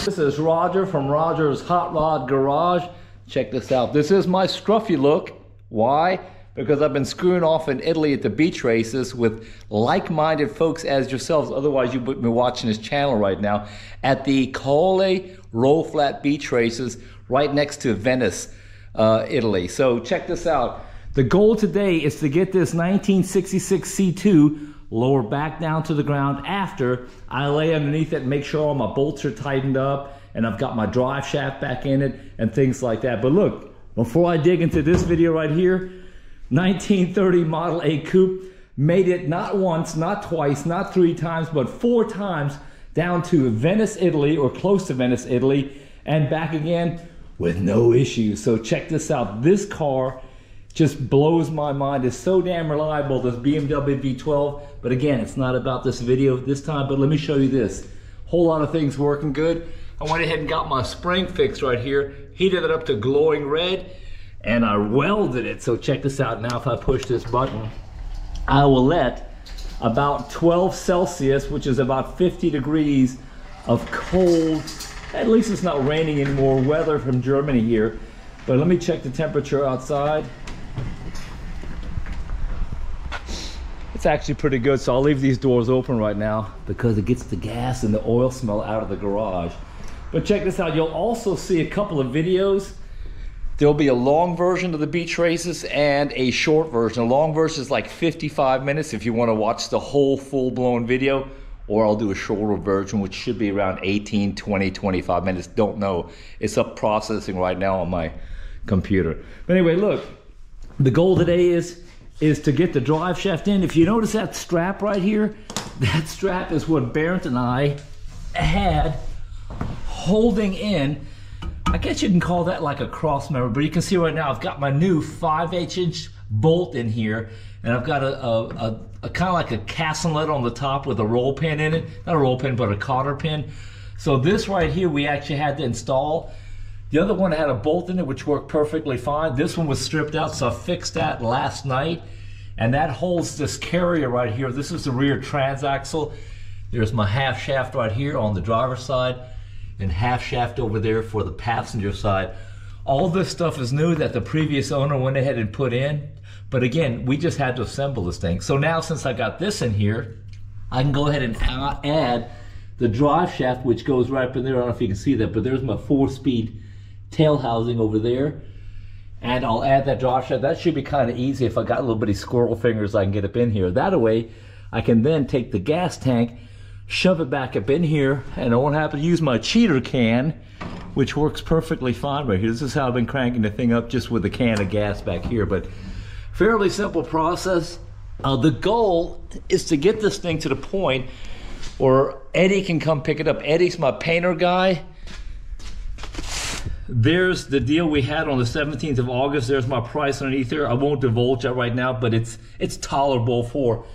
This is Roger from Roger's Hot Rod Garage. Check this out. This is my scruffy look. Why? Because I've been screwing off in Italy at the beach races with like-minded folks as yourselves. Otherwise, you wouldn't be watching this channel right now. At the Colle roll flat beach races right next to Venice, Italy. So check this out. The goal today is to get this 1966 C2 lower back down to the ground after I lay underneath it and make sure all my bolts are tightened up and I've got my drive shaft back in it and things like that. But look, before I dig into this video right here, 1930 Model A Coupe made it not once, not twice, not 3 times, but 4 times down to Venice, Italy, or close to Venice, Italy, and back again with no issues. So check this out. This car just blows my mind. It's so damn reliable, this BMW V12. But again, it's not about this video this time, but let me show you this. Whole lot of things working good. I went ahead and got my spring fixed right here, heated it up to glowing red, and I welded it. So check this out. Now if I push this button, I will let about 12 Celsius, which is about 50 degrees of cold, at least it's not raining anymore, weather from Germany here. But let me check the temperature outside. It's actually pretty good, so I'll leave these doors open right now because it gets the gas and the oil smell out of the garage. But check this out, you'll also see a couple of videos. There'll be a long version of the beach races and a short version. A long version is like 55 minutes if you want to watch the whole full-blown video, or I'll do a shorter version which should be around 18, 20, 25 minutes. Don't know. It's up processing right now on my computer. But anyway, look, the goal today is to get the drive shaft in. If you notice that strap right here, that strap is what Barrett and I had holding in, I guess you can call that like a cross member, but you can see right now I've got my new 5/8" bolt in here, and I've got a kind of like a castelet on the top with a roll pin in it. Not a roll pin, but a cotter pin. So this right here we actually had to install. The other one had a bolt in it which worked perfectly fine. This one was stripped out, so I fixed that last night. And that holds this carrier right here. This is the rear transaxle. There's my half shaft right here on the driver's side and half shaft over there for the passenger side. All this stuff is new that the previous owner went ahead and put in. But again, we just had to assemble this thing. So now since I got this in here, I can go ahead and add the drive shaft, which goes right up in there. I don't know if you can see that, but there's my 4-speed tail housing over there, and I'll add that drive shaft. That should be kind of easy. If I got little bitty squirrel fingers, I can get up in here. That way I can then take the gas tank, shove it back up in here, and I won't have to use my cheater can, which works perfectly fine right here. This is how I've been cranking the thing up, just with a can of gas back here. But fairly simple process. The goal is to get this thing to the point where Eddie can come pick it up. Eddie's my painter guy. There's the deal we had on the 17th of August. There's my price underneath there. I won't divulge that right now, but it's tolerable for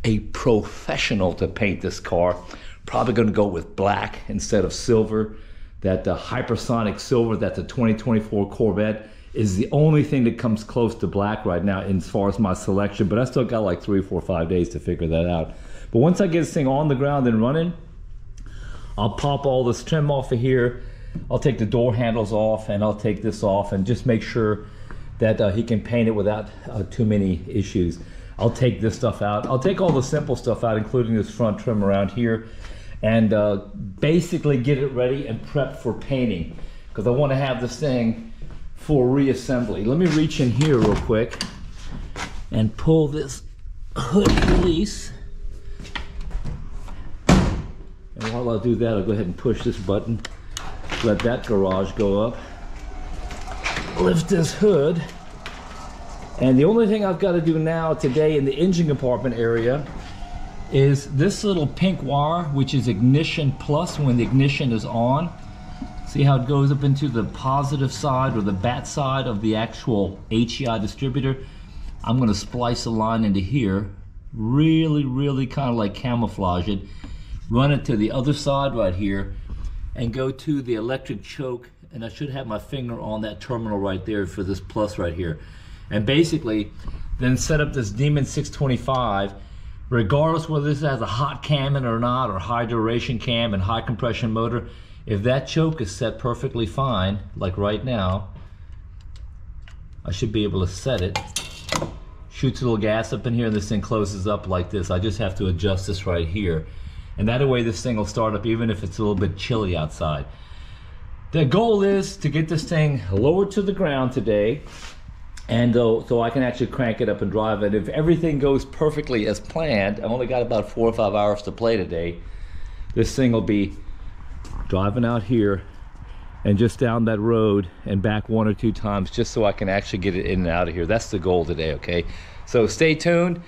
a professional to paint this car. Probably going to go with black instead of silver. That hypersonic silver, that's a 2024 Corvette, is the only thing that comes close to black right now as far as my selection. But I still got like 3, 4, 5 days to figure that out. But once I get this thing on the ground and running, I'll pop all this trim off of here. I'll take the door handles off, and I'll take this off and just make sure that he can paint it without too many issues. I'll take this stuff out. I'll take all the simple stuff out, including this front trim around here, and basically get it ready and prepped for painting, because I want to have this thing for reassembly. Let me reach in here real quick and pull this hood release. And while I do that, I'll go ahead and push this button. Let that garage go up. Lift this hood. And the only thing I've got to do now today in the engine compartment area is this little pink wire, which is ignition plus when the ignition is on. See how it goes up into the positive side or the bat side of the actual HEI distributor? I'm going to splice a line into here, really kind of like camouflage it, run it to the other side right here, and go to the electric choke, and I should have my finger on that terminal right there for this plus right here. And basically, then set up this Demon 625, regardless whether this has a hot cam in or not, or high duration cam and high compression motor. If that choke is set perfectly fine, like right now, I should be able to set it. Shoots a little gas up in here and this thing closes up like this. I just have to adjust this right here. And that way this thing will start up even if it's a little bit chilly outside. The goal is to get this thing lowered to the ground today, and so I can actually crank it up and drive it. If everything goes perfectly as planned, I only got about 4 or 5 hours to play today, this thing will be driving out here and just down that road and back 1 or 2 times just so I can actually get it in and out of here. That's the goal today, okay? So stay tuned,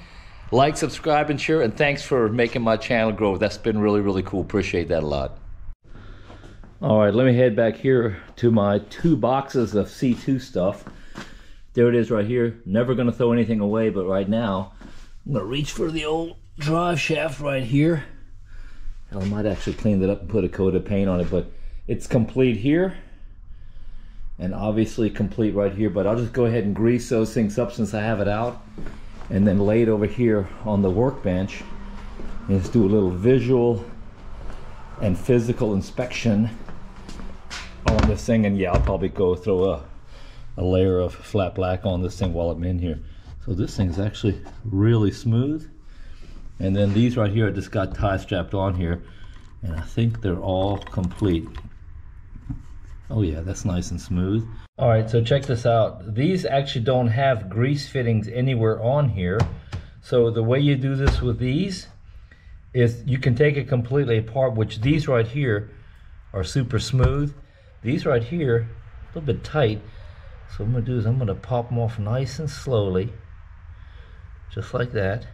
like, subscribe, and share, and thanks for making my channel grow. That's been really, really cool. Appreciate that a lot. All right, let me head back here to my 2 boxes of C2 stuff. There it is right here. Never gonna throw anything away, but right now, I'm gonna reach for the old drive shaft right here. Hell, I might actually clean it up and put a coat of paint on it, but it's complete here, and obviously complete right here, but I'll just go ahead and grease those things up since I have it out, and then lay it over here on the workbench, and just do a little visual and physical inspection on this thing. And yeah, I'll probably go throw a layer of flat black on this thing while I'm in here. So this thing's actually really smooth. And then these right here I just got tie strapped on here, and I think they're all complete. Oh yeah, that's nice and smooth. All right, so check this out. These actually don't have grease fittings anywhere on here. So the way you do this with these is you can take it completely apart, which these right here are super smooth. These right here, a little bit tight. So what I'm gonna do is I'm gonna pop them off nice and slowly, just like that.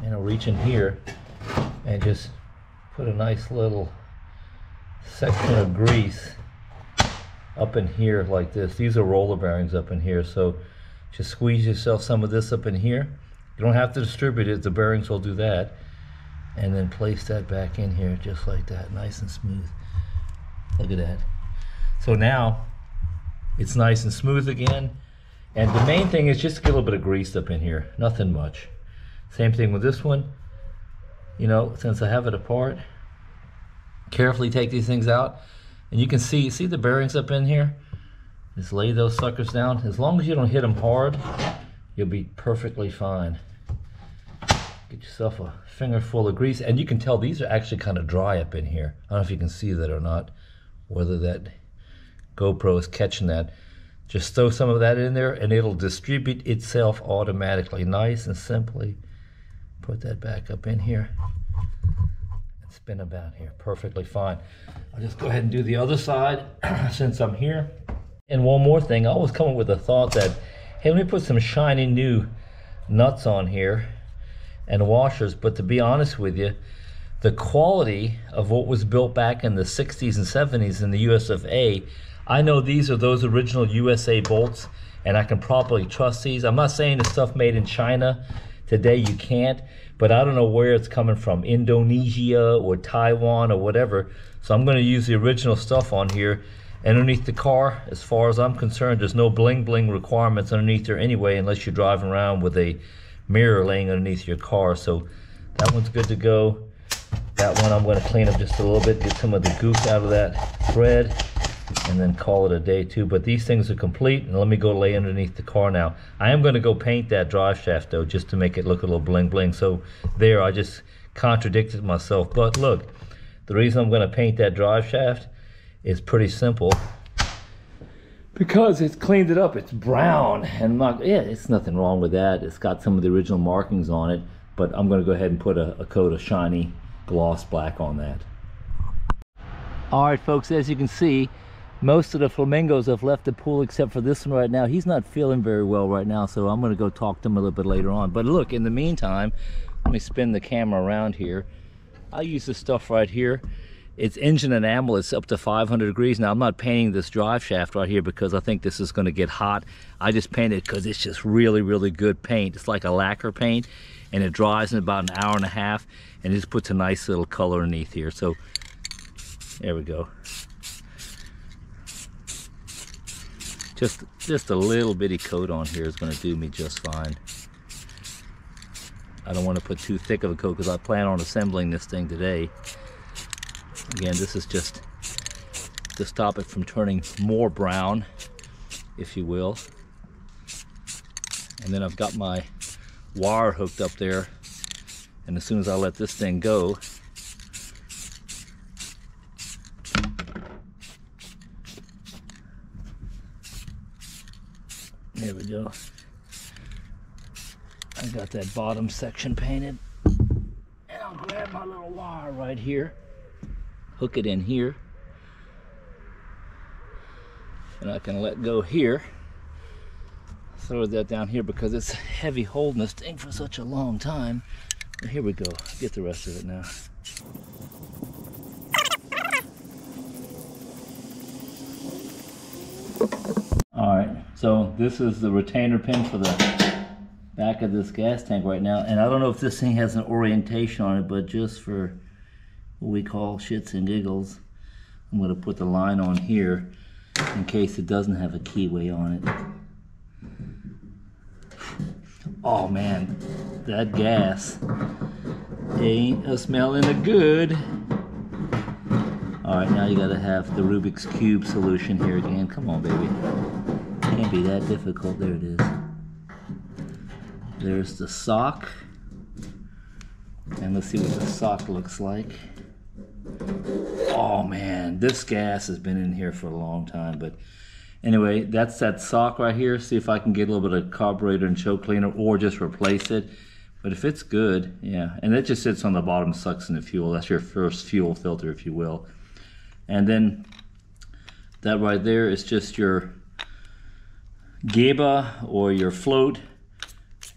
And I'll reach in here and just put a nice little section of grease up in here like this. These are roller bearings up in here, so just squeeze yourself some of this up in here. You don't have to distribute it, the bearings will do that. And then place that back in here just like that, nice and smooth. Look at that. So now it's nice and smooth again. And the main thing is just to get a little bit of grease up in here, nothing much. Same thing with this one. You know, since I have it apart, carefully take these things out, and you can see the bearings up in here. Just lay those suckers down. As long as you don't hit them hard, you'll be perfectly fine. Get yourself a finger full of grease, and you can tell these are actually kind of dry up in here. I don't know if you can see that or not, whether that GoPro is catching that. Just throw some of that in there and it'll distribute itself automatically, nice and simply. Put that back up in here and spin about here, perfectly fine. I'll just go ahead and do the other side since I'm here. And one more thing, I always come up with a thought that, hey, let me put some shiny new nuts on here and washers, but to be honest with you, the quality of what was built back in the 60s and 70s in the US of A, I know these are those original USA bolts, and I can probably trust these. I'm not saying the stuff made in China today you can't, but I don't know where it's coming from, Indonesia or Taiwan or whatever. So I'm going to use the original stuff on here. Underneath the car, as far as I'm concerned, there's no bling bling requirements underneath there anyway, unless you're driving around with a mirror laying underneath your car. So that one's good to go. That one I'm going to clean up just a little bit, get some of the goop out of that thread, and then call it a day too. But these things are complete, and let me go lay underneath the car now. I am going to go paint that drive shaft though, just to make it look a little bling bling. So there, I just contradicted myself. But look, the reason I'm going to paint that drive shaft is pretty simple. Because it's cleaned it up, it's brown, and it's nothing wrong with that. It's got some of the original markings on it, but I'm going to go ahead and put a coat of shiny gloss black on that. All right, folks, as you can see, most of the flamingos have left the pool except for this one right now. He's not feeling very well right now, so I'm going to go talk to him a little bit later on. But look, in the meantime, let me spin the camera around here. I use this stuff right here. It's engine enamel. It's up to 500 degrees. Now, I'm not painting this drive shaft right here because I think this is going to get hot. I just paint it because it's just really, really good paint. It's like a lacquer paint, and it dries in about an hour and a half, and it just puts a nice little color underneath here. So there we go. Just a little bitty coat on here is going to do me just fine. I don't want to put too thick of a coat because I plan on assembling this thing today. Again, this is just to stop it from turning more brown, if you will. And then I've got my wire hooked up there, and as soon as I let this thing go, there we go. I got that bottom section painted, and I'll grab my little wire right here, hook it in here, and I can let go here. Throw that down here because it's heavy holding this thing for such a long time. And here we go. Get the rest of it now. All right, so this is the retainer pin for the back of this gas tank right now. And I don't know if this thing has an orientation on it, but just for what we call shits and giggles, I'm going to put the line on here in case it doesn't have a keyway on it. Oh man, that gas ain't a smelling a good. All right, now you gotta have the Rubik's Cube solution here again. Come on, baby. Can't be that difficult. There it is. There's the sock. And let's see what the sock looks like. Oh man, this gas has been in here for a long time, but anyway, that's that sock right here. See if I can get a little bit of carburetor and choke cleaner or just replace it. But if it's good, yeah. And it just sits on the bottom, sucks in the fuel. That's your first fuel filter, if you will. And then that right there is just your geba or your float.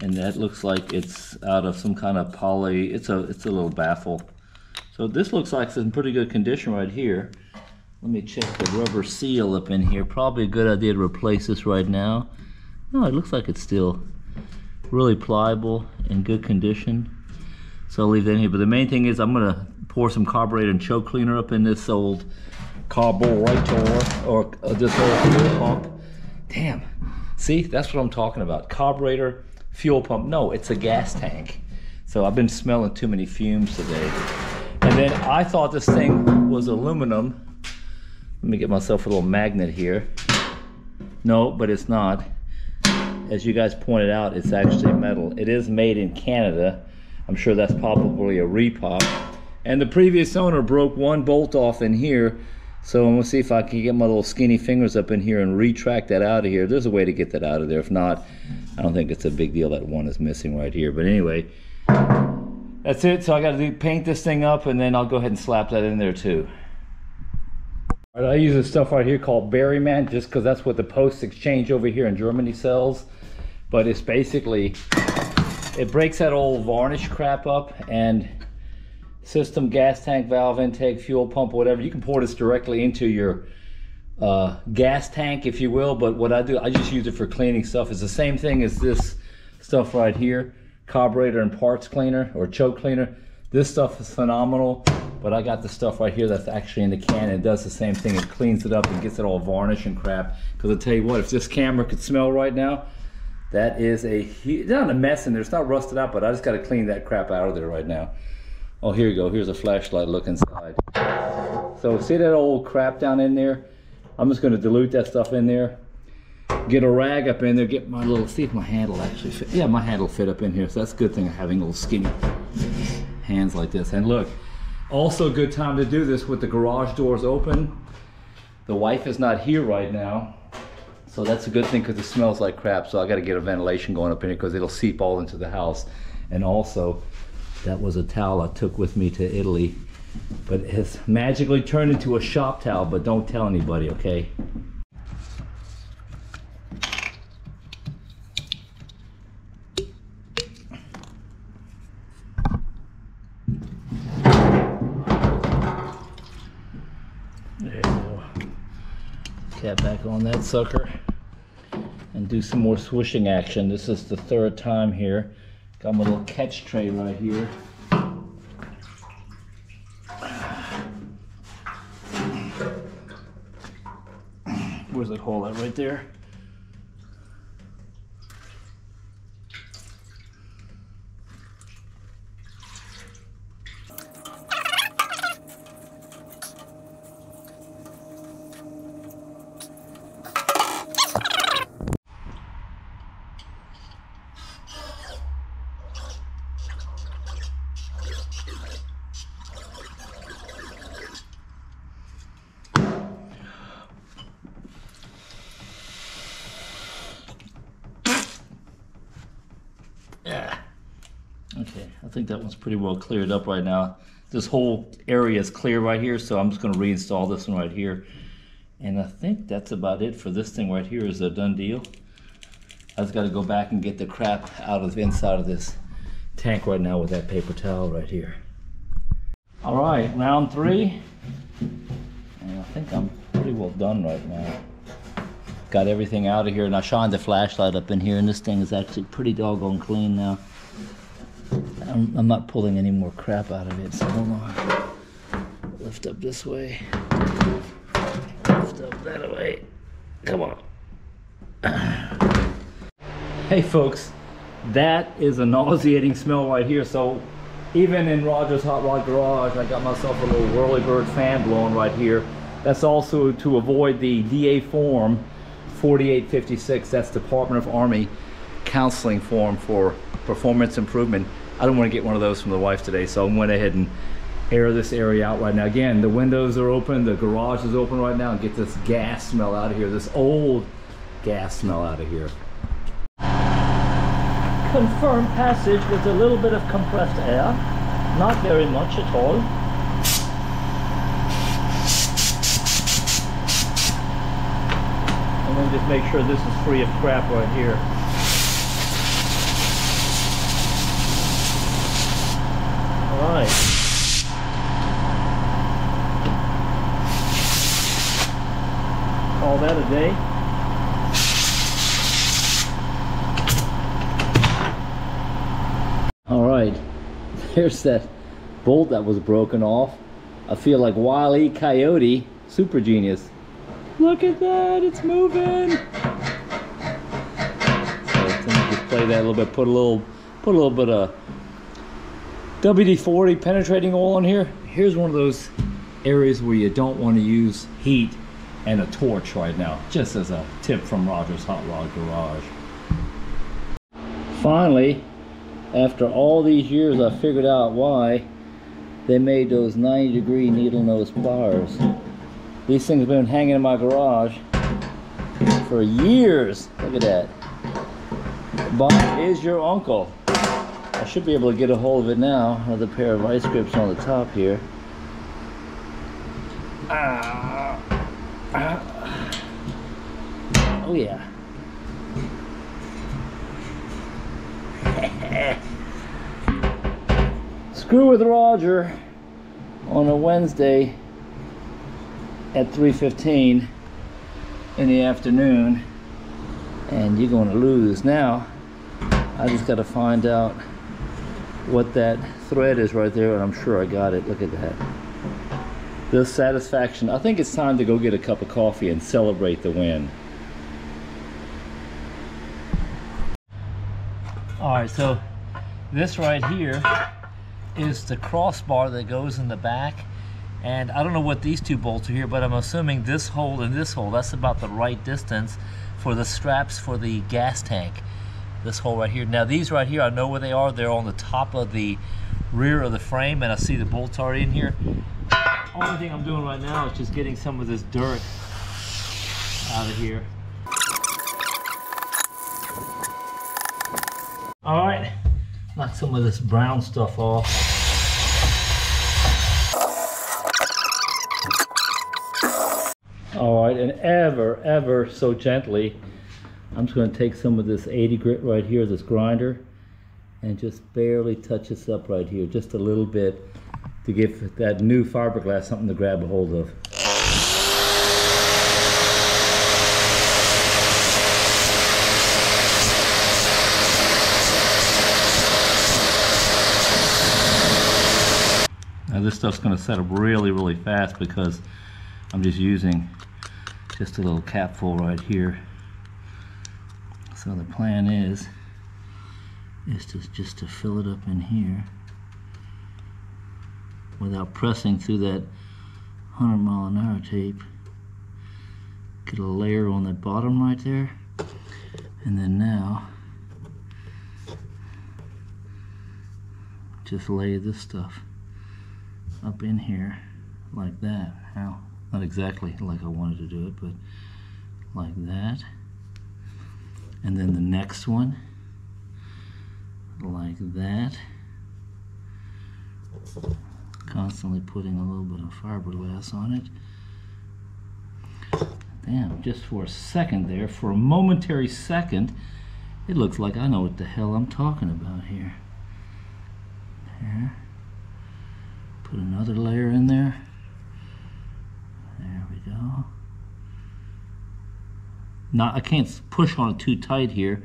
And that looks like it's out of some kind of poly. It's a little baffle. So this looks like it's in pretty good condition right here. Let me check the rubber seal up in here. Probably a good idea to replace this right now. No, it looks like it's still really pliable, in good condition. So I'll leave that in here. But the main thing is I'm gonna pour some carburetor and choke cleaner up in this old carburetor, or this old fuel pump. Damn, see, that's what I'm talking about. Carburetor, fuel pump. No, it's a gas tank. So I've been smelling too many fumes today. And then I thought this thing was aluminum. Let me get myself a little magnet here. No, but it's not. As you guys pointed out, it's actually metal. It is made in Canada. I'm sure that's probably a repop. And the previous owner broke one bolt off in here. So I'm gonna see if I can get my little skinny fingers up in here and retract that out of here. There's a way to get that out of there. If not, I don't think it's a big deal that one is missing right here. But anyway, that's it. So I gotta paint this thing up, and then I'll go ahead and slap that in there too. All right, I use this stuff right here called Berryman, just because that's what the Post Exchange over here in Germany sells. But it's basically, it breaks that old varnish crap up, and system, gas tank, valve intake, fuel pump, whatever. You can pour this directly into your gas tank, if you will. But what I do, I just use it for cleaning stuff. It's the same thing as this stuff right here, carburetor and parts cleaner or choke cleaner. This stuff is phenomenal. But I got the stuff right here that's actually in the can, and it does the same thing. It cleans it up and gets it all varnish and crap. Because I'll tell you what, if this camera could smell right now, that is it's not a mess in there. It's not rusted out, but I just got to clean that crap out of there right now. Oh, here you go. Here's a flashlight. Look inside. So see that old crap down in there? I'm just going to dilute that stuff in there. Get a rag up in there. Get my little, see if my hand will actually fit. Yeah, my hand will fit up in here. So that's a good thing of having little skinny hands like this. And look, also a good time to do this with the garage doors open. The wife is not here right now, so that's a good thing because it smells like crap. So I got to get a ventilation going up in here because it'll seep all into the house. And also, that was a towel I took with me to Italy, but it has magically turned into a shop towel. But don't tell anybody, okay? There you go. Cap back on that sucker and do some more swishing action. This is the third time here. Got my little catch tray right here. Where's that hole at? Right there. think that one's pretty well cleared up right now. This whole area is clear right here, so I'm just going to reinstall this one right here. And I think that's about it for this thing right here. Is a done deal. I just got to go back and get the crap out of the inside of this tank right now with that paper towel right here. All right, round 3. And I think I'm pretty well done right now. Got everything out of here, and I shined the flashlight up in here, and this thing is actually pretty doggone clean now. I'm not pulling any more crap out of it, so hold on. Lift up this way. Lift up that way. Come on. Hey folks, that is a nauseating smell right here. So even in Roger's Hot Rod Garage, I got myself a little whirlybird fan blowing right here. That's also to avoid the DA form 4856. That's Department of Army counseling form for performance improvement. I don't want to get one of those from the wife today, so I went ahead and air this area out right now. Again, the windows are open, the garage is open right now, and get this gas smell out of here, this old gas smell out of here. Confirmed passage with a little bit of compressed air, not very much at all. And then just make sure this is free of crap right here. Alright. Call that a day. Alright, there's that bolt that was broken off. I feel like Wile E. Coyote, super genius. Look at that, it's moving. So let me just play that a little bit, put a little bit of WD-40 penetrating oil on here. Here's one of those areas where you don't want to use heat and a torch right now, just as a tip from Roger's Hot Rod Garage. Finally, after all these years, I figured out why they made those 90-degree needle nose pliers. These things have been hanging in my garage for years. Look at that. Bob is your uncle. I should be able to get a hold of it now. Another pair of vice grips on the top here. Oh yeah. Screw with Roger on a Wednesday at 3:15 in the afternoon, and you're going to lose. Now I just got to find out what that thread is right there, and I'm sure I got it. Look at that. The satisfaction. I think it's time to go get a cup of coffee and celebrate the win. Alright, so this right here is the crossbar that goes in the back, and I don't know what these two bolts are here, but I'm assuming this hole and this hole, that's about the right distance for the straps for the gas tank. This hole right here. Now these right here, I know where they are. They're on the top of the rear of the frame, and I see the bolts already in here. Only thing I'm doing right now is just getting some of this dirt out of here. All right, knock some of this brown stuff off. All right, and ever so gently, I'm just going to take some of this 80 grit right here, this grinder, and just barely touch this up right here, just a little bit, to give that new fiberglass something to grab a hold of. Now this stuff's going to set up really fast because I'm just using just a little capful right here. So the plan is just to fill it up in here without pressing through that 100-mile-an-hour tape. Get a layer on that bottom right there, and then now just lay this stuff up in here like that. Now, not exactly like I wanted to do it, but like that. And then the next one like that. Constantly putting a little bit of fiberglass on it. Damn, just for a second there, for a momentary second, it looks like I know what the hell I'm talking about here. There. Put another layer in there. There we go. I can't push on it too tight here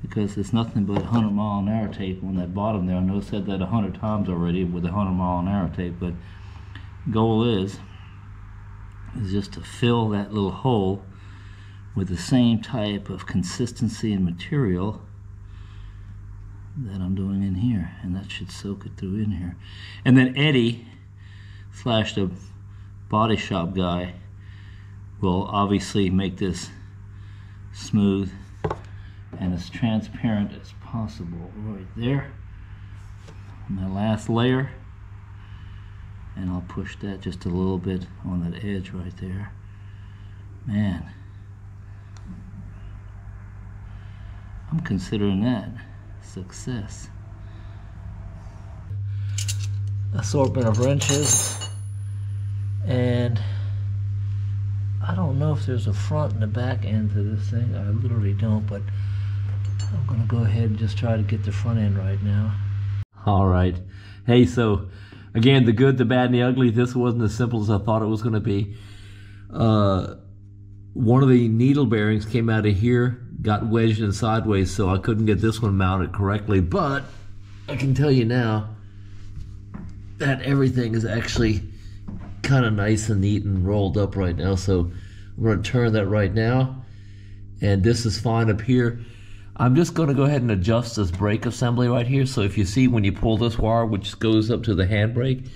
because it's nothing but 100-mile-an-hour tape on that bottom there. I know I said that 100 times already with 100-mile-an-hour tape, but goal is just to fill that little hole with the same type of consistency and material that I'm doing in here, and that should soak it through in here. And then Eddie / the body shop guy will obviously make this smooth and as transparent as possible right there. My last layer, and I'll push that just a little bit on that edge right there. Man, I'm considering that success. Assortment of wrenches, and I don't know if there's a front and a back end to this thing. I literally don't, but I'm gonna go ahead and just try to get the front end right now. All right. Hey, so again, the good, the bad, and the ugly. This wasn't as simple as I thought it was gonna be. One of the needle bearings came out of here, got wedged in sideways, so I couldn't get this one mounted correctly, but I can tell you now that everything is actually kind of nice and neat and rolled up right now. So I'm going to turn that right now, and this is fine up here. I'm just going to go ahead and adjust this brake assembly right here. So if you see when you pull this wire, which goes up to the handbrake,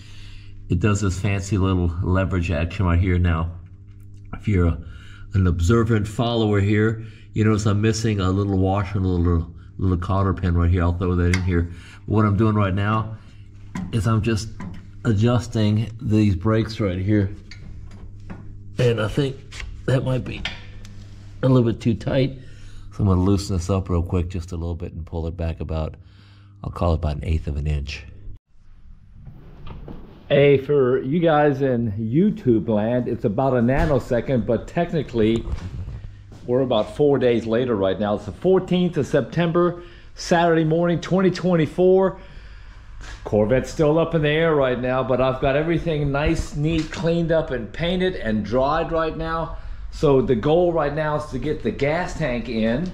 it does this fancy little leverage action right here. Now, if you're an observant follower here, you notice I'm missing a little washer and a little cotter pin right here. I'll throw that in here. But what I'm doing right now is I'm just adjusting these brakes right here, and I think that might be a little bit too tight, so I'm going to loosen this up real quick just a little bit and pull it back about, I'll call it about 1/8 of an inch. Hey, for you guys in YouTube land, it's about a nanosecond, but technically we're about 4 days later right now. It's the 14th of September, Saturday morning, 2024. Corvette's still up in the air right now, but I've got everything nice, neat, cleaned up and painted and dried right now. So the goal right now is to get the gas tank in,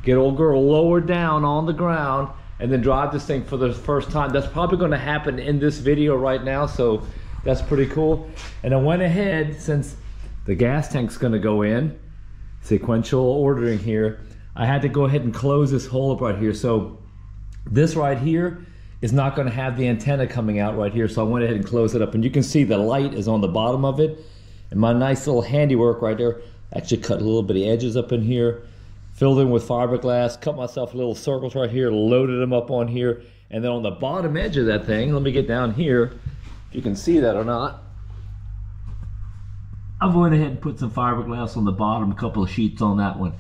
get old girl lowered down on the ground, and then drive this thing for the first time. That's probably going to happen in this video right now, so that's pretty cool. And I went ahead, since the gas tank's going to go in, sequential ordering here, I had to go ahead and close this hole up right here. So this right here is not going to have the antenna coming out right here, so I went ahead and closed it up, and you can see the light is on the bottom of it, and my nice little handiwork right there, actually cut a little bit of edges up in here, filled in with fiberglass, cut myself little circles right here, loaded them up on here, and then on the bottom edge of that thing, let me get down here, if you can see that or not, I'm going ahead and put some fiberglass on the bottom, a couple of sheets on that one.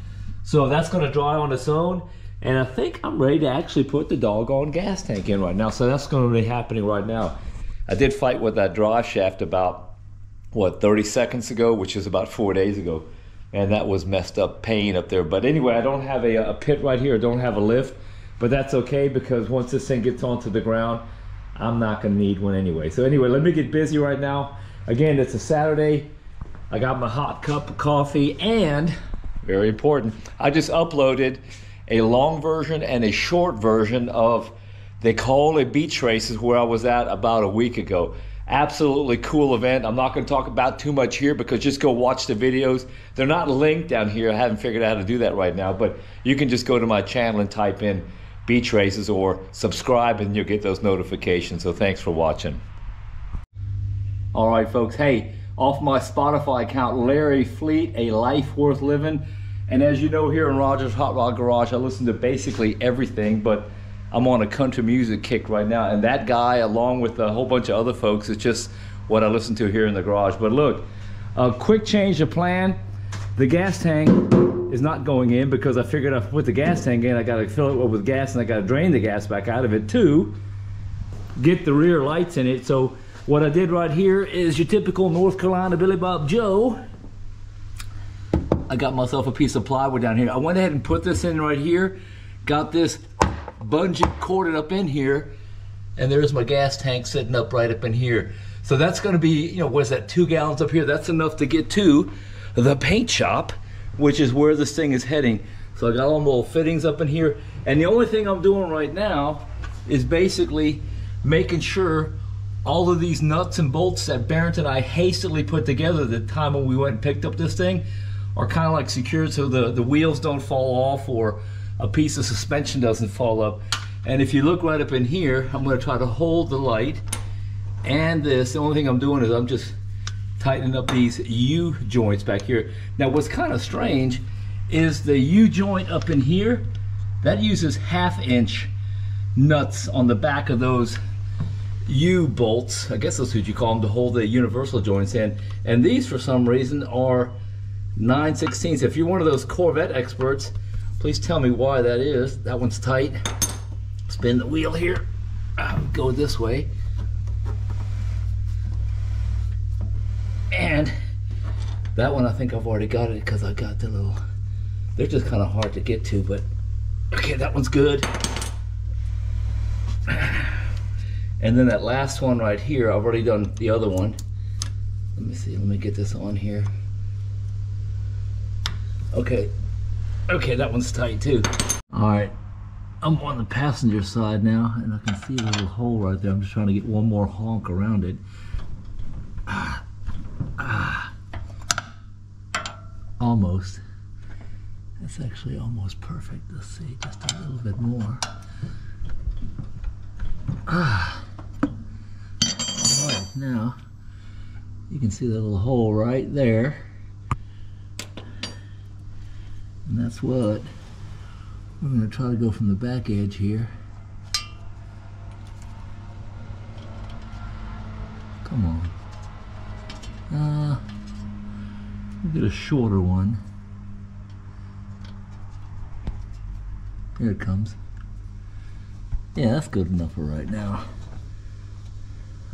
So that's going to dry on its own, and I think I'm ready to actually put the doggone gas tank in right now. So that's going to be happening right now. I did fight with that drive shaft about, what, 30 seconds ago, which is about 4 days ago. And that was messed up pain up there. But anyway, I don't have a pit right here. I don't have a lift. But that's okay, because once this thing gets onto the ground, I'm not going to need one anyway. So anyway, let me get busy right now. Again, it's a Saturday. I got my hot cup of coffee, and very important, I just uploaded a long version and a short version of they call it beach races, where I was at about a week ago. Absolutely cool event. I'm not going to talk about too much here, because just go watch the videos. They're not linked down here. I haven't figured out how to do that right now, but you can just go to my channel and type in beach races or subscribe, and you'll get those notifications. So thanks for watching. All right, folks. Hey, off my Spotify account, Larry Fleet, A Life Worth Living. And as you know, here in Roger's Hot Rod Garage, I listen to basically everything, but I'm on a country music kick right now. And that guy, along with a whole bunch of other folks, is just what I listen to here in the garage. But look, a quick change of plan. The gas tank is not going in, because I figured if I put the gas tank in, I got to fill it up with gas, and I got to drain the gas back out of it too. get the rear lights in it. So what I did right here is your typical North Carolina Billy Bob Joe. I got myself a piece of plywood down here. I went ahead and put this in right here, got this bungee corded up in here, and there's my gas tank sitting up right up in here. So that's gonna be, you know, what is that, 2 gallons up here? That's enough to get to the paint shop, which is where this thing is heading. So I got all my little fittings up in here. And the only thing I'm doing right now is basically making sure all of these nuts and bolts that Barrington and I hastily put together the time when we went and picked up this thing are kind of like secured so the wheels don't fall off or a piece of suspension doesn't fall up. And if you look right up in here, I'm going to try to hold the light and this. The only thing I'm doing is I'm just tightening up these U joints back here. Now what's kind of strange is the U joint up in here, that uses 1/2 inch nuts on the back of those U bolts. I guess that's what you call them, to hold the universal joints in. And these for some reason are 9/16. If you're one of those Corvette experts, please tell me why that is. That one's tight. Spin the wheel here. Go this way. And that one I think I've already got it because I got the little, they're just kind of hard to get to, but okay, that one's good. And then that last one right here, I've already done the other one. Let me see, let me get this on here. Okay, okay, that one's tight too. All right, I'm on the passenger side now, and I can see the little hole right there. I'm just trying to get one more honk around it. Almost. That's actually almost perfect. Let's see, just a little bit more. All right, now you can see that little hole right there. And that's what we're going to try to go from the back edge here. Come on. We'll get a shorter one. Here it comes. Yeah, that's good enough for right now.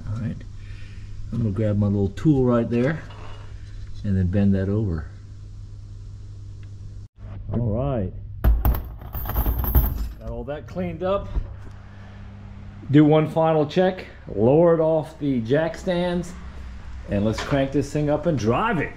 All right. I'm going to grab my little tool right there and then bend that over. All right. Got all that cleaned up. Do one final check. Lower it off the jack stands. And let's crank this thing up and drive it.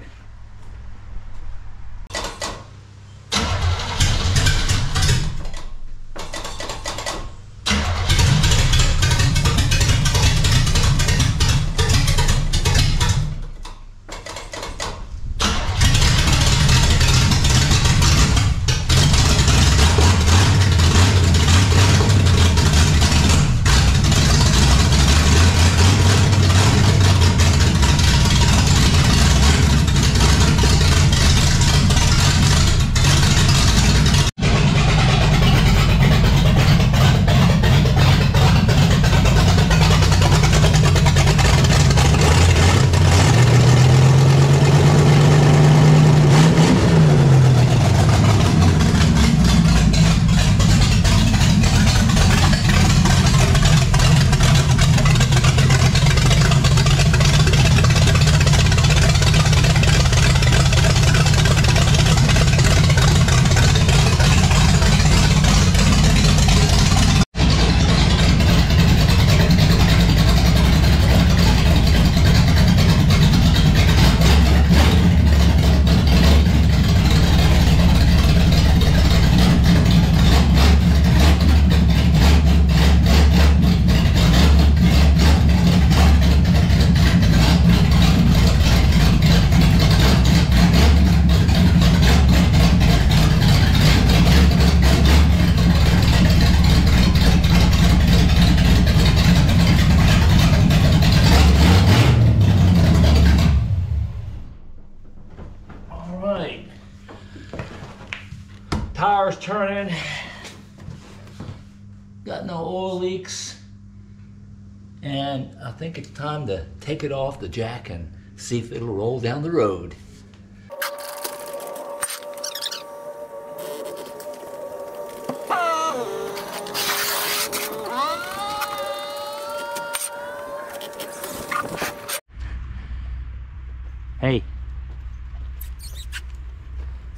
Tires turning, got no oil leaks, and I think it's time to take it off the jack and see if it'll roll down the road.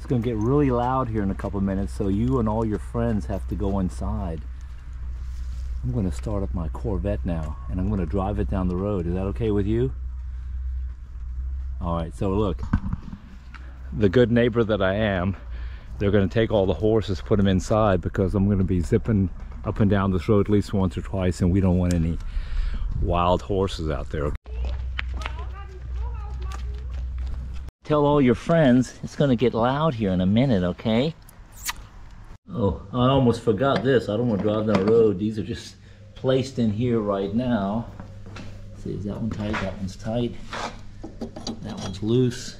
gonna get really loud here in a couple of minutes, so you and all your friends have to go inside. I'm gonna start up my Corvette now, and I'm gonna drive it down the road. Is that okay with you? All right, so look, the good neighbor that I am, they're gonna take all the horses, put them inside, because I'm gonna be zipping up and down this road at least once or twice, and we don't want any wild horses out there. Tell all your friends it's gonna get loud here in a minute, okay? Oh, I almost forgot this. I don't want to drive down the road. These are just placed in here right now. Let's see, is that one tight? That one's tight. That one's loose.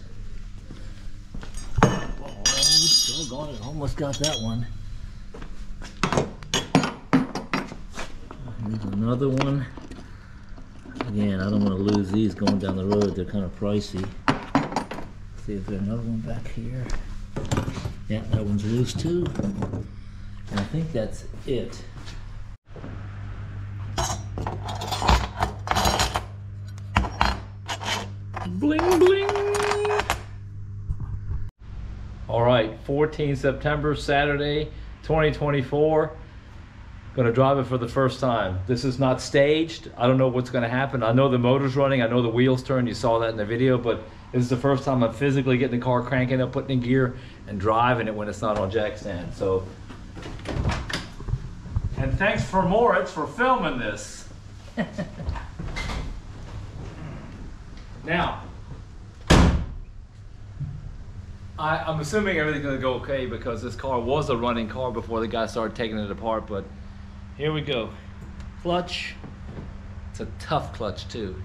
Oh, doggone it, almost got that one. Here's another one. Again, I don't want to lose these going down the road. They're kind of pricey. See if there's another one back here. Yeah, that one's loose too. And I think that's it. Bling bling! All right, 14 September, Saturday, 2024. Gonna drive it for the first time. This is not staged. I don't know what's gonna happen. I know the motor's running. I know the wheels turn. You saw that in the video, but this is the first time I'm physically getting the car, cranking up, putting in gear, and driving it when it's not on jack stand. So, and thanks for Moritz for filming this. Now, I'm assuming everything's gonna go okay because this car was a running car before the guy started taking it apart, but here we go. Clutch. It's a tough clutch too.